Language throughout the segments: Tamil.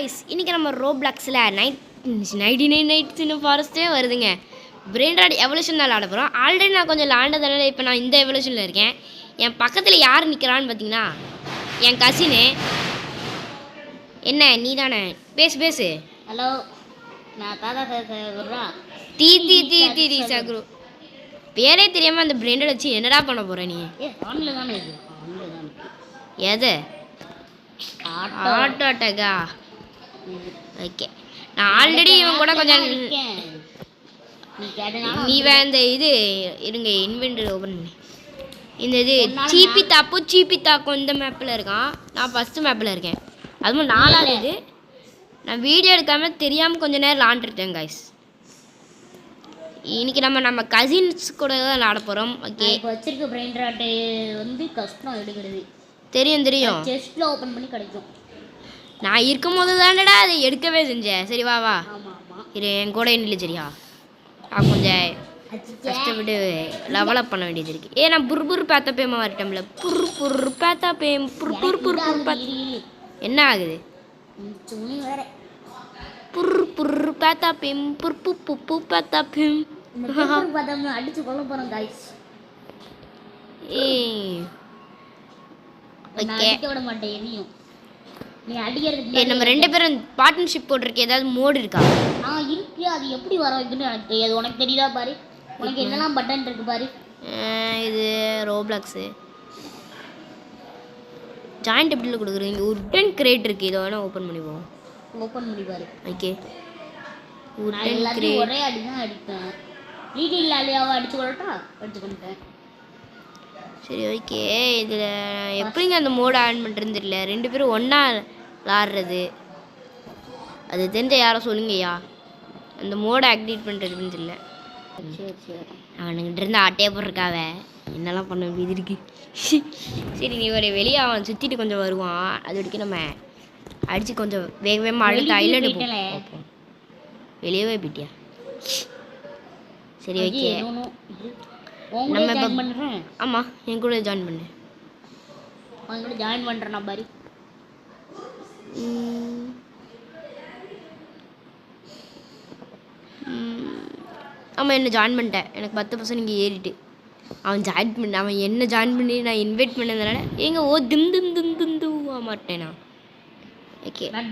காய்ஸ் இன்றைக்கி நம்ம ரோப்ளாக்ஸில் 99 நைட்ஸ் இன் ஃபாரஸ்ட்டே வருதுங்க. பிரெயின் ராட் எவல்யூஷன் தான் விளாட போகிறோம். ஆல்ரெடி நான் கொஞ்சம் விளாண்டதுனால இப்போ நான் இந்த எவல்யூஷனில் இருக்கேன். என் பக்கத்தில் யார் நிற்கிறான்னு பார்த்தீங்கன்னா என் கசினு. என்ன நீ தானே? பேசு. ஹலோ, நான் தாதா பேசுகிறா. தீ சகுரு பேரே தெரியாமல் அந்த பிரெயின் ராட் வச்சு என்னடா பண்ண போகிற நீ? ஆன்ல தானே இது? எது? ஆட்டோ அட்டாக்கா? ஓகே, நான் ஆல்ரெடி இவன் கூட கொஞ்சம் நீ இந்த இது இருங்க, இன்வென்டரி ஓப்பன் பண்ணி இந்த இது சீப்பி தாக்கும் இந்த மேப்பில் இருக்கான். நான் ஃபஸ்ட்டு மேப்பில் இருக்கேன். அதுவும் 4ஆவது இது. நான் வீடியோ எடுக்காமல் தெரியாமல் கொஞ்சம் நேரம் விளாண்டுருக்கேன் காய்ஸ். இன்னைக்கு நம்ம கசின்ஸ் கூட தான் விளாட போகிறோம். ஓகே, வச்சிருக்க பிரெயின் ராட் வந்து கஷ்டம் எடுக்கிறது. தெரியும் செஸ்ட்டில் ஓப்பன் பண்ணி கிடைக்கும். நான் இருக்கும் போது தானடா அதை எடுக்கவே செஞ்சேன். சரி வா இது என் கூட என்ன சரியா? கொஞ்சம் கஷ்டப்பட்டு லெவலப் பண்ண வேண்டியது இருக்குது. நான் புர் பேத்தா பேமா வரட்டோம்ல. புர் பேத்தா பேம் புர் என்ன ஆகுது? புர் பேத்தா பேம் புப்பு பேத்தா பேம் அடிச்சு கொள்ள போகிறோம் காய்ஸ். விட மாட்டேன் எதையும். நீ அடிக்கிறது நம்ம 2 பேரும் பார்ட்னர்ஷிப் போட்டிருக்க ஏதாவது மோடு இருக்கா? இருக்கு. அது எப்படி வர வைக்கணும்னு எனக்கு தெரியாது. உனக்கு தெரியுதா பாரு. உனக்கு என்னெல்லாம் பட்டன் இருக்கு பாரு. இது ரோப்ளாக்ஸு ஜாயிண்ட் எப்படில கொடுக்குறீங்க? உட்டன் கிரேட் இருக்குது. இதை வேணால் ஓப்பன் பண்ணி பாரு. ஓகே, ஒரே அடி தான் அடிப்பேன். லீடிங் லாலியாவை அடிச்சு கொள்ளட்டா? அடிச்சு கொண்டுட்டேன். சரி ஓகே, இதில் எப்படிங்க அந்த மோடை ஆன் பண்ணுறதுன்னு தெரியல. 2 பேரும் ஒன்றா விளாடுறது அது தெரிஞ்ச யாரும் சொல்லுங்கய்யா. அந்த மோடை ஆக்டிவேட் பண்ணுறதுன்னு தெரியல. அவனுங்கிட்ட இருந்து ஆட்டையே போட்டிருக்காவ. என்னெல்லாம் பண்ண வேண்டியது இருக்கு. சரி நீ ஒரு வெளியே அவன் சுற்றிட்டு கொஞ்சம் வருவான். அது வரைக்கும் நம்ம அடித்து கொஞ்சம் வேகமாக அடுத்து ஐலண்டு பார்ப்போம். வெளியவே போயிட்டியா? சரி ஓகே, நம்ம பண்ணுறேன். ஆமாம், என் கூட ஜாயின் பண்ணு. ஜாயின் பண்ணுறேன் நான் பாரு. ஆமாம், என்ன ஜாயின் பண்ணிட்டேன். எனக்கு 10% இங்கே ஏறிட்டு. அவன் என்ன ஜாயின் பண்ணி நான் இன்வைட் பண்ணதுனால திம் மாட்டேன் நான். ஓகே, நான்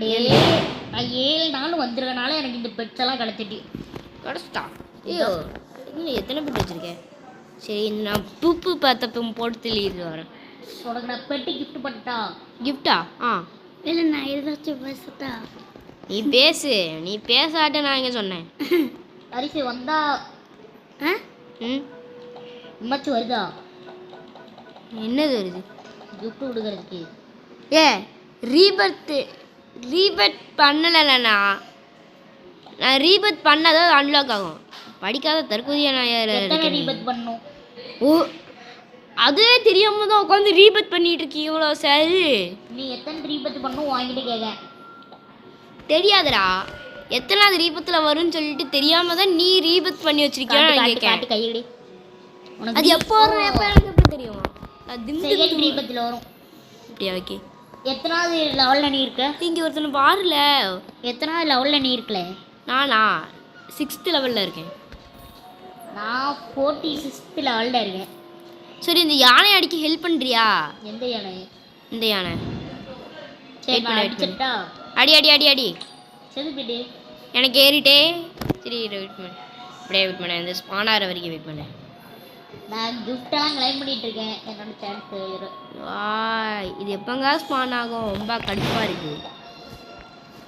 7 நாள் வந்திருக்கனால எனக்கு இந்த பெட்ஸெல்லாம் கிடச்சிட்டா. ஐயோ, இன்னும் எத்தனை பெட் வச்சுருக்கேன்? சரி, நான் பூப்பு பார்த்தப்ப போட்டு தெளிட்டு வரேன். உனக்கு நான் பெட்டி கிஃப்ட் பண்ணிட்டா? கிஃப்டா? இல்லை, நான் ஏதாச்சும் பேசட்டா? நீ பேசாட்ட நான் எங்கே சொன்னேன்? அரிசி வந்தா உமாச்சு வருதா? என்னது வருது? கிஃப்ட் கொடுக்கறதுக்கு. ரீபர்த் பண்ணலைண்ணா. நான் ரீபர்த் பண்ணாதான் அன்லாக் ஆகும். படிக்காத தற்கொலையா நான் ரீபர்த் பண்ணும். அதுவே தெரியாம தான் உட்காந்து ரீபர்த் பண்ணிட்டு இருக்கீங்க. இவ்வளோ சரி, நீ எத்தனை ரீபர்த் பண்ணும் வாங்கிட்டு கேட்க தெரியாதுடா. எத்தனாவது ரீபத்தில் வரும்னு சொல்லிட்டு தெரியாம தான் நீ ரீபர்த் பண்ணி வச்சிருக்கேன். கையடி அது எப்போ வரும்? எனக்கு எப்படி தெரியும்? செகண்ட் ரீபத்தில் வரும். அப்படியா? ஓகே, எத்தனாவது லெவலில் நீ இருக்க? இங்கே ஒருத்தனை பாருல. எத்தனாவது லெவலில் நீ இருக்கல? நானா 6th லெவலில் இருக்கேன். நான் 46th லெவலில் இருக்கேன். சரி, இந்த யானை அடிக்க ஹெல்ப் பண்ணுறியா? எந்த யானை? இந்த யானை. சரி, நான் அடிச்சிட்டா? அடி சரி பிடி, எனக்கு ஏறிட்டே. சரி வெயிட் பண்ணு, அப்படியே வெயிட் பண்ணேன். இந்த ஸ்பான் ஆகிற வரைக்கும் வெயிட் பண்ணேன். நான் கிஃப்டெல்லாம் கிளைம் பண்ணிட்டு இருக்கேன். என்னோட சான்ஸ் இது எப்போங்க ஸ்பான் ஆகும்? ரொம்ப கடுப்பாக இருக்குது.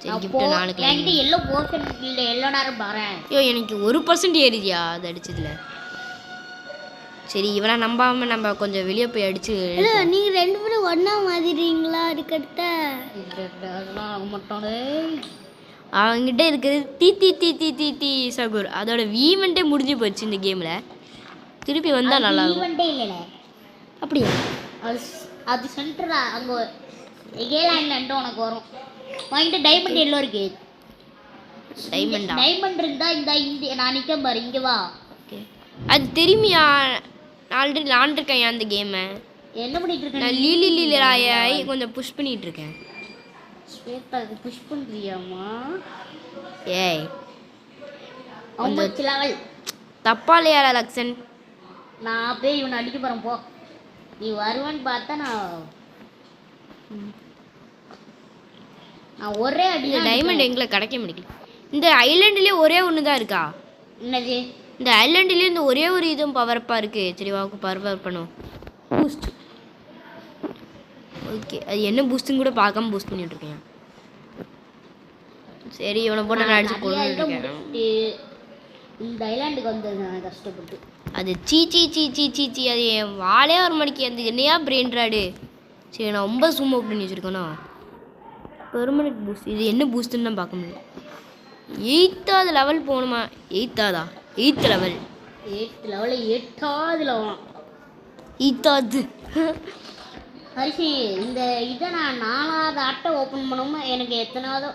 சரி, கிஃப்ட் நாளைக்கு என்கிட்ட எல்லோ போர்ஷன் இல்லை. எல்லோ நேரம் பாறேன். ஐயோ, எனக்கு 1% ஏறிதியா அது அடிச்சதுல? சரி, இவனை நம்பாமல் நம்ம கொஞ்சம் வெளியே போய் அடிச்சு. நீங்கள் 2 பேரும் ஒன்றா மாதிரிங்களா? அதுக்கடுத்த மட்டும் அவங்ககிட்ட இருக்கிறது தீ சகுர். அதோட ஈவெண்ட்டே முடிஞ்சு போச்சு இந்த கேமில். திருப்பி வந்தால் நல்லா இருக்கும். ஈவெண்ட்டே இல்லைல்ல? அப்படியா? அது சென்டரில் அங்கே எகேலாண்ட்லன்ட்டு உனக்கு வரும். வாங்கிட்டு டைமண்ட் எல்லோ இருக்கு. டைமண்ட் இருந்தால் இந்த நான் நிற்க பாரு. இங்கே வா. ஓகே, அது தெரியுமியா? ஆல்ரெடி விளாண்டுருக்கேன் அந்த கேமை. என்ன பண்ணிட்டு இருக்கேன்? நான் லீலி கொஞ்சம் புஷ் பண்ணிட்டு இருக்கேன். ஸ்வேதாக்கு புஷ் பண்றியாமா? ஏய் அவங்க லெவல் தப்பா இல்லையா லக்ஷன்? நான் போய் இவனை அடிக்க போறேன் போ. நீ வருவான்னு பார்த்தா நான் ஒரே அடி டைமண்ட் எங்களை கிடைக்க முடியல. இந்த ஐலாண்ட்லேயே ஒரே ஒன்று தான் இருக்கா? என்னது? இந்த ஐலாண்ட்லேயே இந்த ஒரே ஒரு இதுவும் பவரப்பாக இருக்குது. சரி வாக்கு பவர் பண்ணும் பூஸ்ட். ஓகே அது என்ன பூஸ்ட்டுன்னு கூட பார்க்காம பூஸ்ட் பண்ணிட்டு இருக்கேன். சரி இவனை போட்டு நான் அடிச்சு போடுறேன். இந்த ஐலாண்டுக்கு வந்தது நான் கஷ்டப்பட்டு. அது சீ சீ சீ சீ சீ சீ அது என் வாழே ஒரு மணிக்கு அந்த என்னையா பிரெயின் ராடு. சரி நான் ரொம்ப சூம் அவுட் பண்ணி வச்சுருக்கேண்ணா. பெர்மனெண்ட் பூஸ்ட் இது என்ன பூஸ்ட்டுன்னு தான் பார்க்க முடியும். 8th லெவல் போகணுமா? 8th லெவல் 8th லெவல் 8வது லெவல் 8th. ஹரிஷி இந்த இதை நான் 4வது ஆட்டை ஓப்பன் பண்ணாமல் எனக்கு 8வது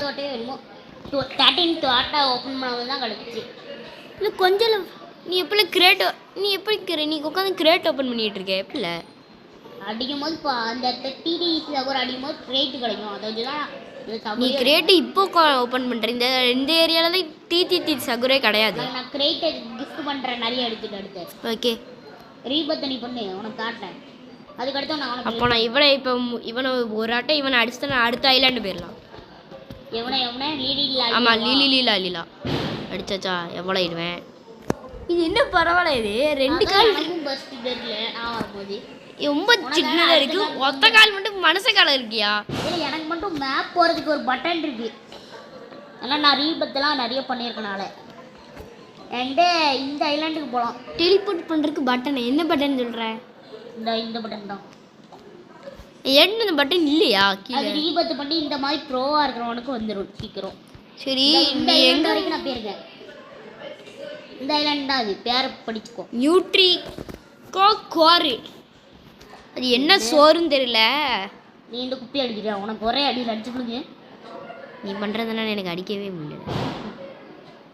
ஆட்டையோ என்னமோ 13th ஆட்டை ஓப்பன் பண்ணாமல் தான் கிடச்சிச்சு. இல்லை கொஞ்சம் நீ எப்படி நீ உட்காந்து கிரேட் ஓப்பன் பண்ணிகிட்டு இருக்க எப்படில அடிக்கும் போது இப்போ அந்த டிடி சகோர் அடிக்கும் போது கிரேட்டு கிடைக்கும். அதை வச்சு தான் நீ கிரேட்டு இப்போ ஓப்பன் பண்ணுற. இந்த ஏரியாவில் தான் டி சகுரே கிடையாது. நான் கிரேட்டை கிஃப்ட் பண்ணுறேன் நிறைய எடுத்துட்டு. ஓகே ரீபத்தை நீ பண்ணு உனக்கு காட்டேன். அதுக்கடுத்து நான் உனக்கு அப்போ நான் இவனை ஒரு ஆட்டை இவனை அடிச்சுட்டு நான் அடுத்த ஐலாண்டு போயிடலாம். எவனை லீலா? ஆமாம் லீலா அடிச்சாச்சா எவ்வளோ இடுவேன். இது என்ன பரவாயில்ல. இது 2 கால் பஸ்ட் தெரியல. நான் வரும்போது ரொம்ப சின்னதாக இருக்கு. ஒத்த கால் மட்டும் மனச காலம் இருக்கியா? இல்லை எனக்கு மட்டும் மேப் போகிறதுக்கு ஒரு பட்டன் இருக்கு. ஆனால் நான் ரீபத்தெல்லாம் நிறைய பண்ணியிருக்கனால இந்த ஐலாண்டுக்கு போகலாம். டெலிபோர்ட் பண்ணுறதுக்கு பட்டன் என்ன பட்டன் சொல்கிற? இந்த பட்டன் தான். என்ன இந்த பட்டன் இல்லையா? அது ரீபத்து பண்ணி இந்த மாதிரி ப்ரோவாக இருக்கிறவனுக்கு வந்துடும் சீக்கிரம். சரி இந்த ஐலாண்டு வரைக்கும் நான் போயிருக்கேன். இந்த ஐலாண்டு தான் அது பேரை படிச்சுக்கோ. நியூட்ரிகோ கோரு. அது என்ன சோறுன்னு தெரியல. நீ இந்த குப்பி அடிக்கிறியா? உனக்கு ஒரே அடியில் அடிச்சுக்கணுங்க. நீ பண்ணுறதுனால எனக்கு அடிக்கவே முடியல.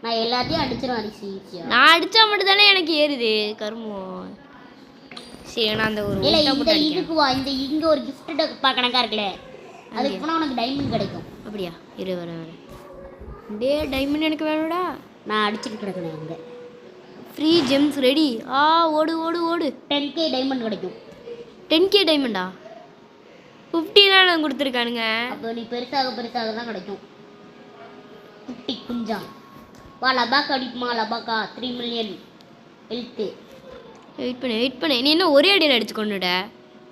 நான் எல்லாத்தையும் அடிச்சிடும் அரிசி. நான் அடித்தா மட்டும் தானே எனக்கு ஏறுது கருமோ. சரி நான் அந்த ஒரு இல்லை இந்த இதுக்கு வா. இங்கே ஒரு கிஃப்ட் கணக்காக இருக்குல்ல, அதுக்கு போனால் உனக்கு டைமண்ட் கிடைக்கும். அப்படியா? வர டைமண்ட் எனக்கு வேணும்டா. நான் அடிச்சுட்டு கிடக்கணும். அங்கே ஃப்ரீ ஜெம்ஸ் ரெடி. ஓடு 10K டைமண்ட் கிடைக்கும். 10K டைமண்டா? 15 கொடுத்துருக்கானுங்க. அப்போ நீ பெருசாக தான் கிடைக்கும். 50 குஞ்சா வா. லபாக்கா அடிக்குமா? லபாக்கா 3 மில்லியன் ஹெல்த்து. வெயிட் பண்ணு. நீ என்ன ஒரே அடியில் அடிச்சு கொண்டுட?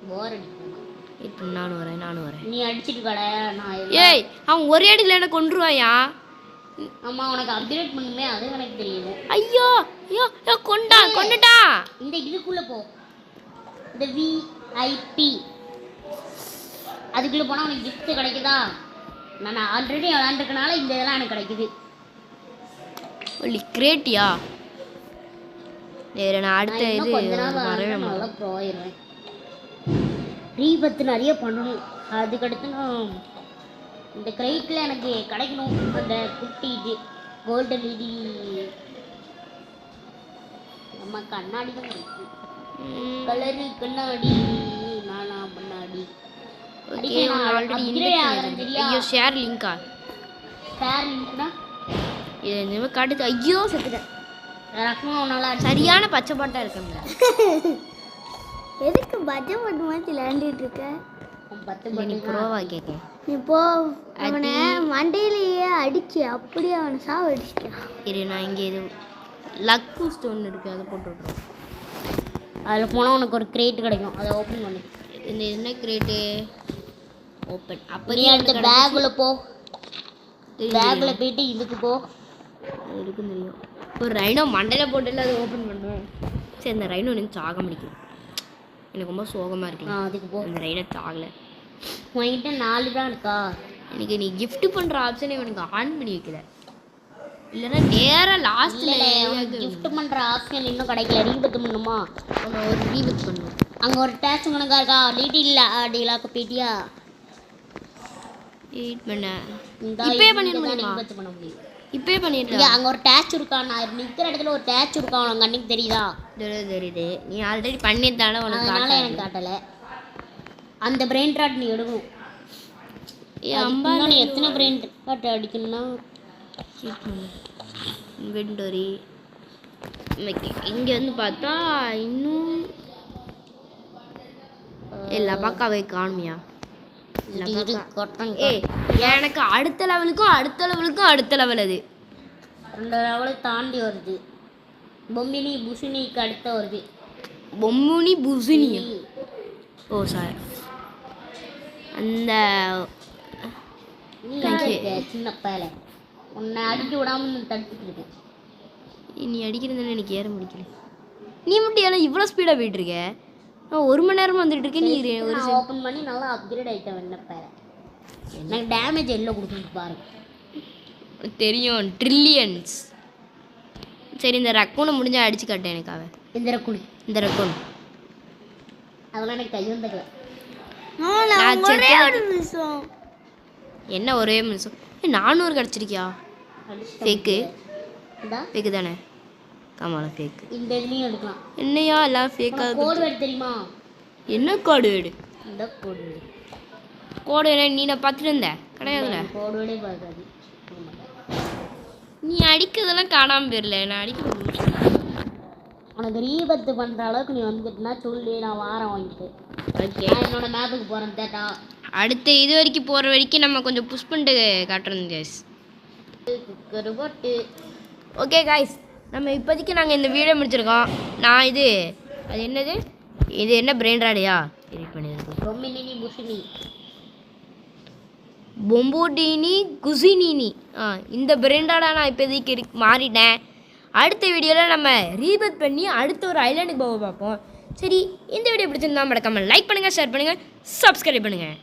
போர் அடிக்கும். வெயிட் பண்ணு. நானும் வரேன். நீ அடிச்சிட்டு கடை. நான் ஏய் அவன் ஒரே அடியில் என்ன கொண்டுருவாயா? ஆமாம் உனக்கு அப்கிரேட் பண்ணுமே அது எனக்கு தெரியல. ஐயோ கொண்டுட்டான். இந்த இதுக்குள்ளே போ. இந்த VIP அதுக்குள்ளே போனால் உனக்கு கிஃப்ட் கிடைக்குதா? நான் ஆல்ரெடி விளாண்டுருக்கனால இந்த இதெல்லாம் எனக்கு கிடைக்குது. ஒல்லி கிரேட்டியா? நான் அடுத்த இது கொஞ்ச நாள் நல்லா ப்ரோ ஆயிடுவேன். ரீபத்து நிறைய பண்ணணும். அதுக்கடுத்து நான் இந்த கிரைட்டில் எனக்கு கிடைக்கணும் அந்த குட்டி இது கோல்டன் இது. நம்ம கண்ணாடி தான் கிடைக்கும். கலரு கண்ணாடி நானா பண்ணாடி. ஷேர் லிங்கா? ஷேர் லிங்க்னா இது காட்டுது. ஐயோ செத்துட்டேன். சரியான பச்சை பாட்டா இருக்கேன். எதுக்கு பச்சை பாட்டு மாதிரி விளையாண்டுட்டு இருக்க? நீ ப்ரோவா கேட்க. நீ போ அவனை மண்டையிலேயே அடிச்சு அப்படியே அவனை சாவடிச்சிட்டான். இரு நான் இங்கே இது லக்கு ஸ்டோன் இருக்குது அதை போட்டு விட்றேன். அதில் போனால் உனக்கு ஒரு கிரேட் கிடைக்கும். அதை ஓப்பன் பண்ணு. இந்த என்ன கிரேட்டு ஓப்பன்? அப்போ நீ அடுத்த பேக்கில் போ. பேக்கில் போயிட்டு இதுக்கு போ. இருக்குன்னு தெரியும். ஒரு ரைனோ மண்டையில் போட்டுல அதை ஓப்பன் பண்ணுவேன். சரி இந்த ரைனோ எனக்கு சாக முடிக்கும். எனக்கு ரொம்ப சோகமாக இருக்கு. அதுக்கு போ. அந்த ரைனோ சாகலை. உங்ககிட்ட 4 தான் இருக்கா? எனக்கு நீ கிஃப்ட் பண்ணுற ஆப்ஷனை எனக்கு ஆன் பண்ணி வைக்கல. இல்லைன்னா நேராக லாஸ்ட்டில் கிஃப்ட் பண்ணுற ஆப்ஷன் இன்னும் கிடைக்கல. ரீபத்து பண்ணுமா? ஒரு ரீபத் பண்ணுவோம். அங்கே ஒரு டேக்ஸ் கணக்காக இருக்கா? டீலாக்கு போயிட்டியா? வெயிட் பண்ண இப்போயே பண்ணிடணும். ரீபத்து பண்ண முடியும். இப்போயே பண்ணிட்டு அங்கே ஒரு டேச் இருக்கா? நான் நிற்கிற இடத்துல ஒரு டேச் இருக்கா? உனக்கு கண்ணுக்கு தெரியுதா? தெரியுது. நீ ஆல்ரெடி பண்ணியிருந்தாலும் உனக்கு அதனால எனக்கு காட்டலை. அந்த பிரெயின் ராட் நீ எடுக்கணும். முன்னாடி எத்தனை பிரெயின் ராட் அடிக்கணும்னா இன்வென்டரி இங்கே வந்து பார்த்தா இன்னும் இல்லை பக்காவே காணுமியா இது கொட்டம் ஏய் எனக்கு அடுத்த லெவலுக்கும் அடுத்த லெவல் அது 2 லெவலை தாண்டி வருது. பொம்மினி புஷினிக்கு அடுத்த வருது. பொம்முனி புசினியா ஓ சார் அந்த நீ யாரு இருக்க சின்ன பயல உன்னை அடிக்க விடாம தடுத்துட்டு இருக்கேன். நீ அடிக்கிறதுன்னு எனக்கு ஏற முடிக்கல. நீ மட்டும் ஏன்னா இவ்வளோ ஸ்பீடாக போயிட்டு இருக்க? நான் 1 மணி நேரமாக வந்துட்டு இருக்கேன். நீ ஒரு நான் ஓப்பன் பண்ணி நல்லா அப்கிரேட் ஆகிட்டேன். என்ன பயல எனக்கு டேமேஜ் எல்லாம் கொடுத்துட்டு பாருங்க. தெரியும் ட்ரில்லியன்ஸ். சரி இந்த ரக்கூனை முடிஞ்சா அடிச்சு காட்டேன் எனக்கு அவன். இந்த ரக்கூன் அதெல்லாம் எனக்கு கை வந்துக்கல. ஒரே ஒரு நிமிஷம். என்ன ஒரே நிமிஷம் 400 கிடச்சிருக்கியா? ஃபேக்கு ஃபேக்கு தானே? ஆமாம் ஃபேக்கு. இந்த இதுலையும் எடுக்கலாம். என்னையா எல்லாம் ஃபேக்காக? கோடு வேர்டு தெரியுமா? என்ன கோடு வேடு? இந்த கோடு வேர்டு கோடு வேடு நீ நான் பார்த்துட்டு இருந்த கிடையாதுல. கோடு வேர்டே பார்க்காது. நீ அடிக்கிறதெல்லாம் காணாமல் போயிடல. நான் அடிக்க உனக்கு ரீபத்து பண்ணுற அளவுக்கு நீ வந்துட்டுனா சொல்லி நான் வாரம் வாங்கிட்டு ஓகே. நான் என்னோட மேப்புக்கு போகிறேன் தேட்டா. அடுத்த இது வரைக்கும் போகிற வரைக்கும் நம்ம கொஞ்சம் புஷ் பண்ணிட்டு காட்டுறோம் கேஸ். குக்கர் போட்டு ஓகே காய்ஸ் நம்ம இப்போதைக்கு நாங்கள் இந்த வீடியோ முடிச்சிருக்கோம். நான் இது அது என்னது இது என்ன பிரெயின் ராடியா எடிட் பண்ணியிருக்கோம். பொம்மினி புஷினி பொம்போடினி குசினினி இந்த பிரெயின் ராடா நான் இப்போதைக்கு மாறிட்டேன். அடுத்த வீடியோவில் நம்ம ரீபத் பண்ணி அடுத்த ஒரு ஐலாண்டுக்கு போக பார்ப்போம். சரி இந்த வீடியோ பிடிச்சிருந்தா மறக்காமல் லைக் பண்ணுங்கள், ஷேர் பண்ணுங்கள், சப்ஸ்கிரைப் பண்ணுங்கள்.